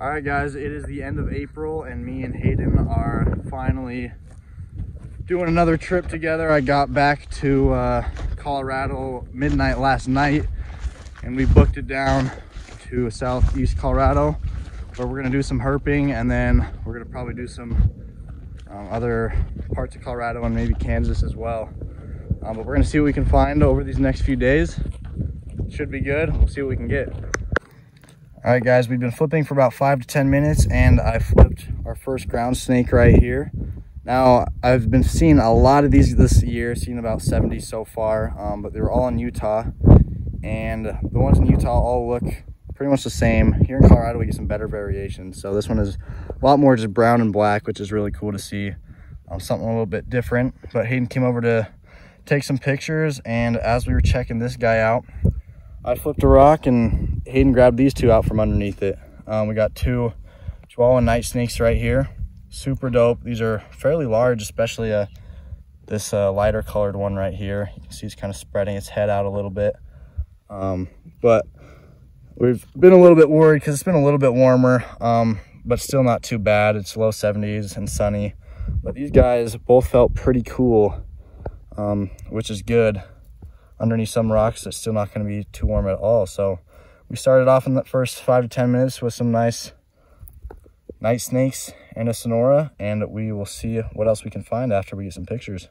All right, guys, it is the end of April, and me and Hayden are finally doing another trip together. I got back to Colorado midnight last night, and we booked it down to southeast Colorado, where we're gonna do some herping, and then we're gonna probably do some other parts of Colorado and maybe Kansas as well. But we're gonna see what we can find over these next few days. Should be good. We'll see what we can get. All right, guys, we've been flipping for about 5 to 10 minutes, and I flipped our first ground snake right here. Now, I've been seeing a lot of these this year, seen about 70 so far, but they were all in Utah, and the ones in Utah all look pretty much the same. Here in Colorado, we get some better variations. So this one is a lot more just brown and black, which is really cool to see. Something a little bit different. But Hayden came over to take some pictures, and as we were checking this guy out, I flipped a rock and Hayden grabbed these two out from underneath it. We got two Chihuahua night snakes right here. Super dope. These are fairly large, especially this lighter colored one right here. You can see it's kind of spreading its head out a little bit. But we've been a little bit worried because it's been a little bit warmer, but still not too bad. It's low 70s and sunny. But these guys both felt pretty cool, which is good. Underneath some rocks, it's still not going to be too warm at all. So we started off in the first 5 to 10 minutes with some nice night snakes and a Sonora, and we will see what else we can find after we get some pictures.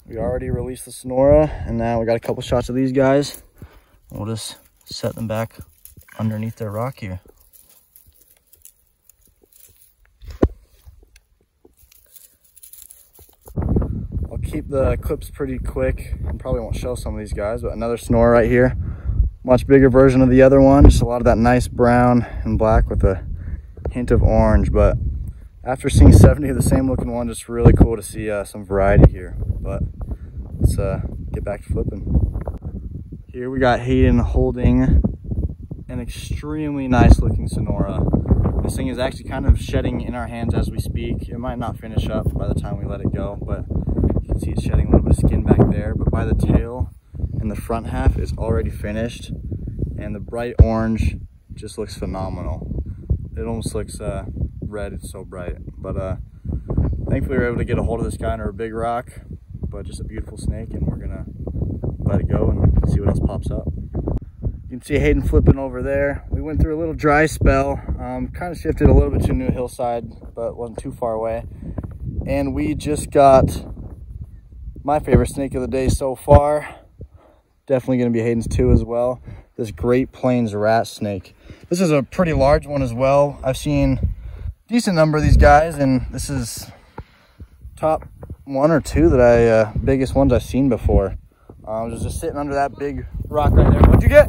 We already released the Sonora, and now we got a couple shots of these guys. We'll just set them back underneath their rock here. I'll keep the clips pretty quick. I probably won't show some of these guys, but another Sonora right here. Much bigger version of the other one. Just a lot of that nice brown and black with a hint of orange. But after seeing 70 of the same looking one, just really cool to see some variety here. But let's get back to flipping. Here we got Hayden holding an extremely nice looking Sonora. This thing is actually kind of shedding in our hands as we speak. It might not finish up by the time we let it go, but you can see it's shedding a little bit of skin back there. But by the tail and the front half is already finished, and the bright orange just looks phenomenal. It almost looks red, it's so bright. But thankfully we were able to get a hold of this guy under a big rock, but just a beautiful snake, and we're gonna let it go and see what else pops up. You can see Hayden flipping over there. We went through a little dry spell, kind of shifted a little bit to a new hillside, but wasn't too far away. And we just got my favorite snake of the day so far. Definitely gonna be Hayden's too as well. This Great Plains rat snake. This is a pretty large one as well. I've seen a decent number of these guys, and this is top 1 or 2 that biggest ones I've seen before. I was just sitting under that big rock right there. What'd you get?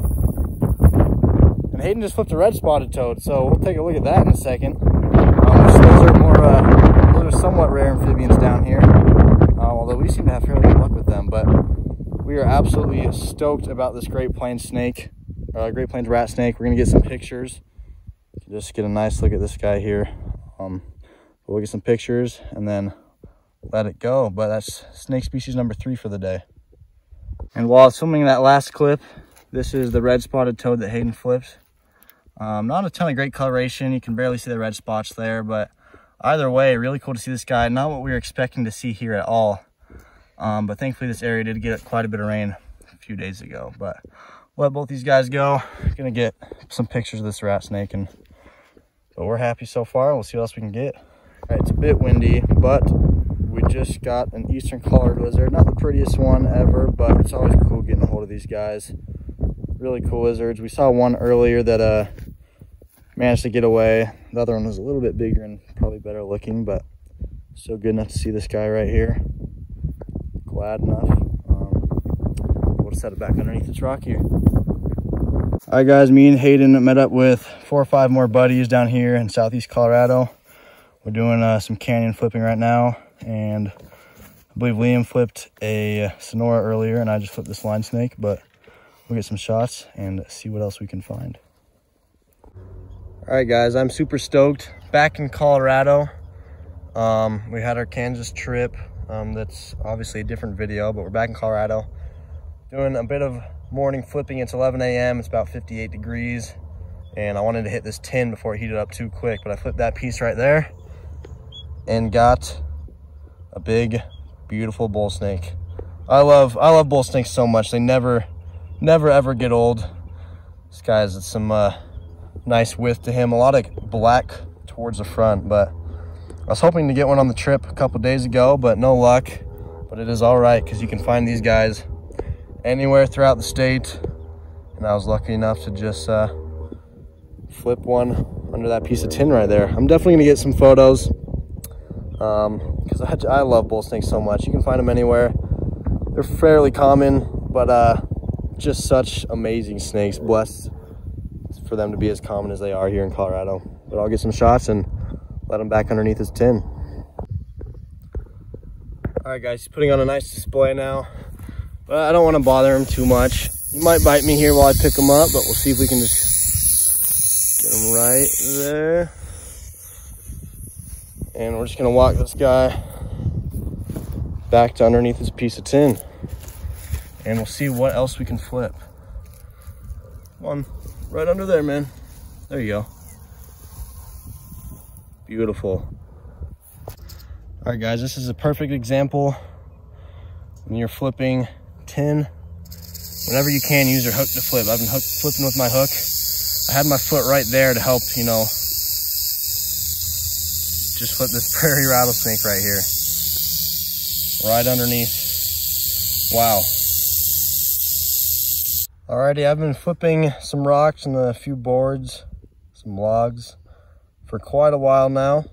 And Hayden just flipped a red spotted toad, so we'll take a look at that in a second. Those are more, those are somewhat rare amphibians down here, although we seem to have fairly good luck with them. But we are absolutely stoked about this Great Plains snake, Great Plains rat snake. We're gonna get some pictures. Just get a nice look at this guy here. We'll get some pictures and then let it go. But that's snake species number 3 for the day. And while filming that last clip, this is the red spotted toad that Hayden flipped. Not a ton of great coloration. You can barely see the red spots there, but either way, really cool to see this guy. Not what we were expecting to see here at all. But thankfully this area did get quite a bit of rain a few days ago. But we'll let both these guys go. Gonna get some pictures of this rat snake, but we're happy so far. We'll see what else we can get. All right, it's a bit windy, but we just got an eastern collared lizard. Not the prettiest one ever, but it's always cool getting a hold of these guys. Really cool lizards. We saw one earlier that managed to get away. The other one was a little bit bigger and probably better looking, but still good enough to see this guy right here. Glad enough. We'll set it back underneath this rock here. All right, guys, me and Hayden met up with 4 or 5 more buddies down here in southeast Colorado. We're doing some canyon flipping right now, and I believe Liam flipped a Sonora earlier, and I just flipped this line snake, but we'll get some shots and see what else we can find. All right, guys, I'm super stoked. Back in Colorado. We had our Kansas trip. That's obviously a different video, but we're back in Colorado. Doing a bit of morning flipping. It's 11 a.m. It's about 58 degrees. and I wanted to hit this tin before it heated up too quick, but I flipped that piece right there and got a big, beautiful bull snake. I love bull snakes so much. They never ever get old. This guy has some nice width to him, a lot of black towards the front, but I was hoping to get one on the trip a couple days ago, but no luck. But it is all right, because you can find these guys anywhere throughout the state, and I was lucky enough to just flip one under that piece of tin right there. I'm definitely gonna get some photos, because I love bull snakes so much. You can find them anywhere. They're fairly common, but just such amazing snakes. Blessed for them to be as common as they are here in Colorado. But I'll get some shots and let him back underneath his tin. All right, guys, he's putting on a nice display now, but I don't want to bother him too much. He might bite me here while I pick him up, but we'll see if we can just get him right there. And we're just gonna walk this guy back to underneath his piece of tin, and we'll see what else we can flip. Come on, right under there, man. There you go. Beautiful. All right, guys, this is a perfect example when you're flipping tin. Whenever you can, use your hook to flip. I've been flipping with my hook. I had my foot right there to help, you know, just flip this prairie rattlesnake right here. Right underneath. Wow. Alrighty, I've been flipping some rocks and a few boards, some logs, for quite a while now.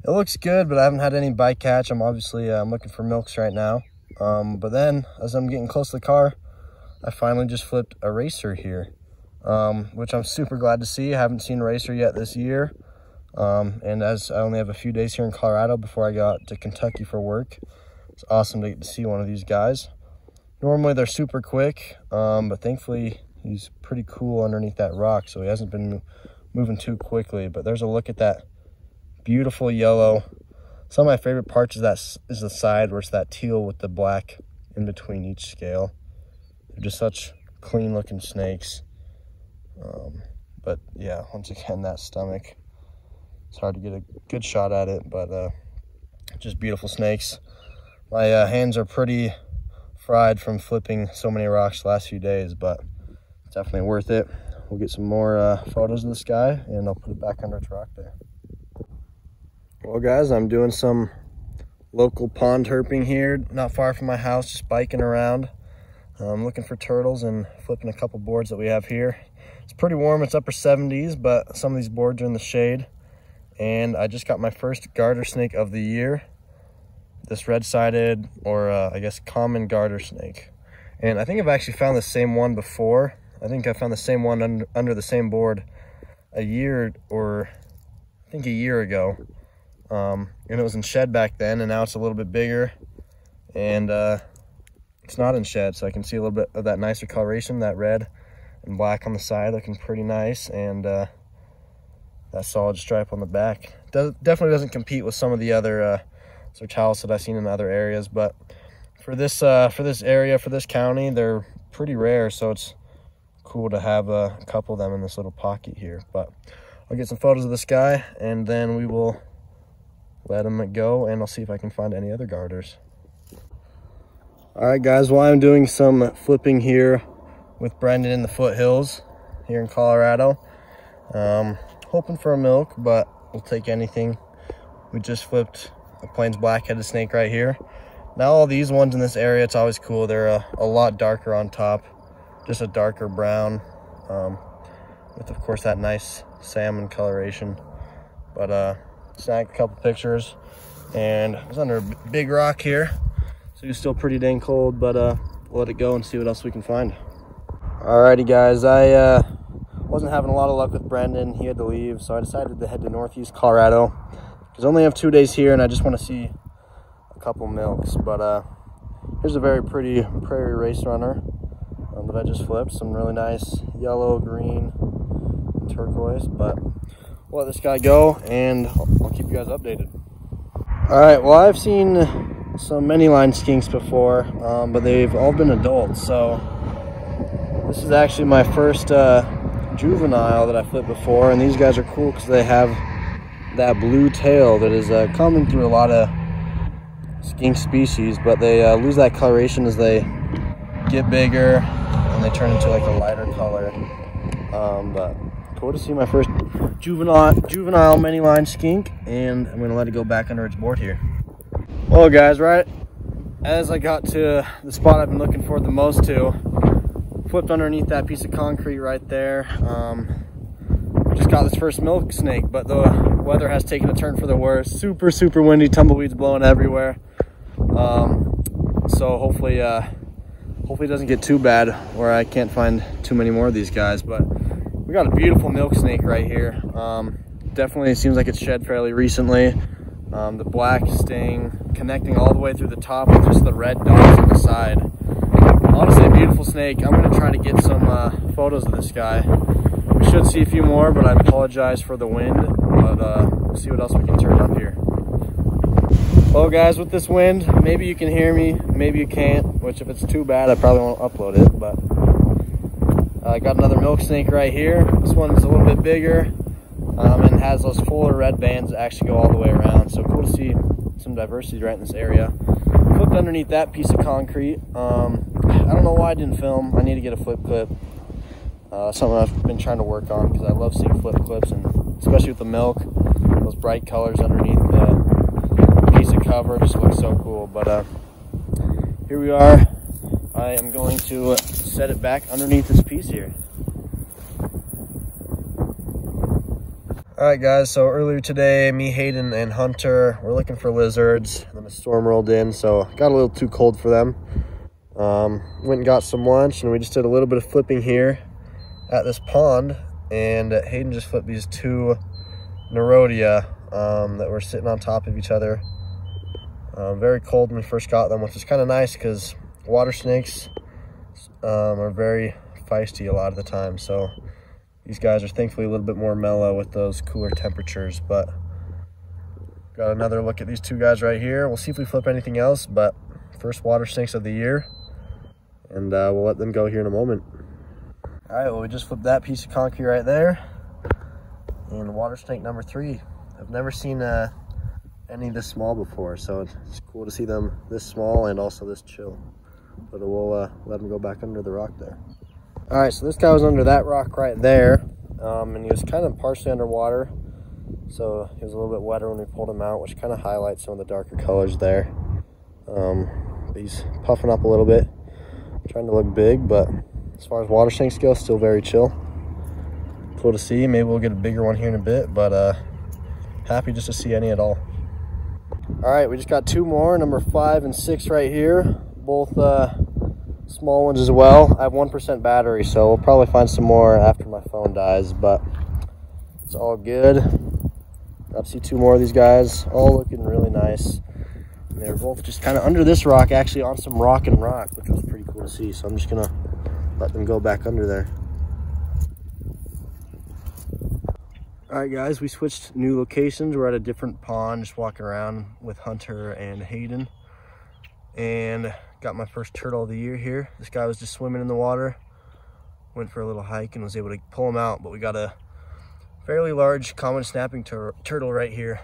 It looks good, but I haven't had any bite catch. I'm obviously I'm looking for milks right now. But then, as I'm getting close to the car, I finally just flipped a racer here, which I'm super glad to see. I haven't seen a racer yet this year. And as I only have a few days here in Colorado before I go out to Kentucky for work, it's awesome to get to see one of these guys. Normally they're super quick, but thankfully he's pretty cool underneath that rock, so he hasn't been moving too quickly. But there's a look at that beautiful yellow. Some of my favorite parts of that is the side, where it's that teal with the black in between each scale. They're just such clean looking snakes. But yeah, once again, that stomach, it's hard to get a good shot at it, but just beautiful snakes. My hands are pretty fried from flipping so many rocks the last few days, but it's definitely worth it. We'll get some more photos of this guy, and I'll put it back under its rock there. Well, guys, I'm doing some local pond herping here, not far from my house, just biking around. I'm looking for turtles and flipping a couple boards that we have here. It's pretty warm, it's upper 70s, but some of these boards are in the shade. And I just got my first garter snake of the year. This red-sided, or I guess common garter snake. And I think I've actually found the same one before. I think I found the same one under the same board a year ago. And it was in shed back then, and now it's a little bit bigger. And it's not in shed, so I can see a little bit of that nicer coloration, that red and black on the side, looking pretty nice. And that solid stripe on the back. Definitely doesn't compete with some of the other Sertalis that I've seen in other areas, but for this area, for this county, they're pretty rare, so it's cool to have a couple of them in this little pocket here. But I'll get some photos of this guy, and then we will let him go, and I'll see if I can find any other garters. All right, guys, while I'm doing some flipping here with Brendan in the foothills here in Colorado, hoping for a milk, but we'll take anything. We just flipped a Plains black-headed snake right here. Now all these ones in this area, it's always cool. They're a lot darker on top, just a darker brown, with of course that nice salmon coloration. But snagged a couple pictures, and it was under a big rock here, so it's still pretty dang cold, but we'll let it go and see what else we can find. Alrighty, guys, I wasn't having a lot of luck with Brendan. He had to leave, so I decided to head to Northeast Colorado, because I only have 2 days here and I just want to see a couple milks. But here's a very pretty prairie race runner that I just flipped. Some really nice yellow, green, and turquoise. But we'll let this guy go, and I'll keep you guys updated. All right, well, I've seen some many line skinks before, but they've all been adults. So this is actually my first juvenile that I flipped before, and these guys are cool because they have that blue tail that is common through a lot of skink species, but they lose that coloration as they get bigger and they turn into like a lighter color. But cool to see my first juvenile many line skink, and I'm gonna let it go back under its board here. Well guys, right as I got to the spot I've been looking for the most to, flipped underneath that piece of concrete right there. Just got this first milk snake, but the weather has taken a turn for the worse. Super windy, tumbleweeds blowing everywhere. So hopefully it doesn't get too bad where I can't find too many more of these guys. But we got a beautiful milk snake right here. Definitely seems like it's shed fairly recently. The black sting connecting all the way through the top with just the red dots on the side. Honestly, a beautiful snake. I'm gonna try to get some photos of this guy. We should see a few more, but I apologize for the wind. But we'll see what else we can turn up here. Well guys, with this wind, maybe you can hear me, maybe you can't, which if it's too bad, I probably won't upload it. But I got another milk snake right here. This one's a little bit bigger and has those fuller red bands that actually go all the way around. So cool to see some diversity right in this area. Flipped underneath that piece of concrete. I don't know why I didn't film. I need to get a flip clip. Something I've been trying to work on because I love seeing flip clips, and especially with the milk, those bright colors underneath the piece of cover just looks so cool. But here we are. I am going to set it back underneath this piece here. All right guys, so earlier today, me, Hayden, and Hunter were looking for lizards, and then a storm rolled in, so got a little too cold for them. Went and got some lunch, and we just did a little bit of flipping here at this pond, and Hayden just flipped these two Nerodia that were sitting on top of each other. Very cold when we first got them, which is kind of nice because water snakes are very feisty a lot of the time, so these guys are thankfully a little bit more mellow with those cooler temperatures. But got another look at these two guys right here. We'll see if we flip anything else, but first water snakes of the year, and we'll let them go here in a moment. All right, well, we just flipped that piece of concrete right there, and water snake number 3. I've never seen any this small before, so it's cool to see them this small and also this chill. But we'll let them go back under the rock there. All right, so this guy was under that rock right there, and he was kind of partially underwater, so he was a little bit wetter when we pulled him out, which kind of highlights some of the darker colors there. But he's puffing up a little bit, trying to look big, but as far as water snakes go, still very chill. Cool to see. Maybe we'll get a bigger one here in a bit, but happy just to see any at all. All right, we just got 2 more, number 5 and 6 right here, both small ones as well. I have 1% battery, so we'll probably find some more after my phone dies, but it's all good. Got to see 2 more of these guys, all looking really nice. And they're both just kind of under this rock, actually on some rock, which was pretty cool to see. So I'm just gonna let them go back under there. All right guys, we switched new locations. We're at a different pond, just walking around with Hunter and Hayden, and got my first turtle of the year here. This guy was just swimming in the water, went for a little hike and was able to pull him out, but we got a fairly large common snapping turtle right here.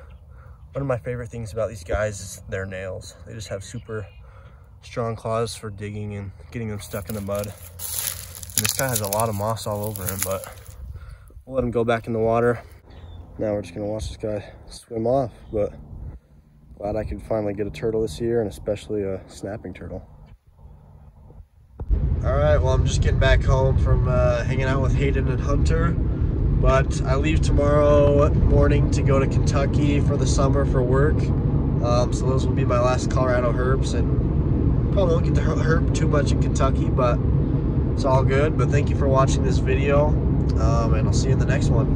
One of my favorite things about these guys is their nails. They just have super strong claws for digging and getting them stuck in the mud. And this guy has a lot of moss all over him, but we'll let him go back in the water. Now we're just gonna watch this guy swim off, but glad I could finally get a turtle this year, and especially a snapping turtle. All right, well, I'm just getting back home from hanging out with Hayden and Hunter, but I leave tomorrow morning to go to Kentucky for the summer for work. So those will be my last Colorado herps, and probably won't get to herp too much in Kentucky, but it's all good. But thank you for watching this video, and I'll see you in the next one.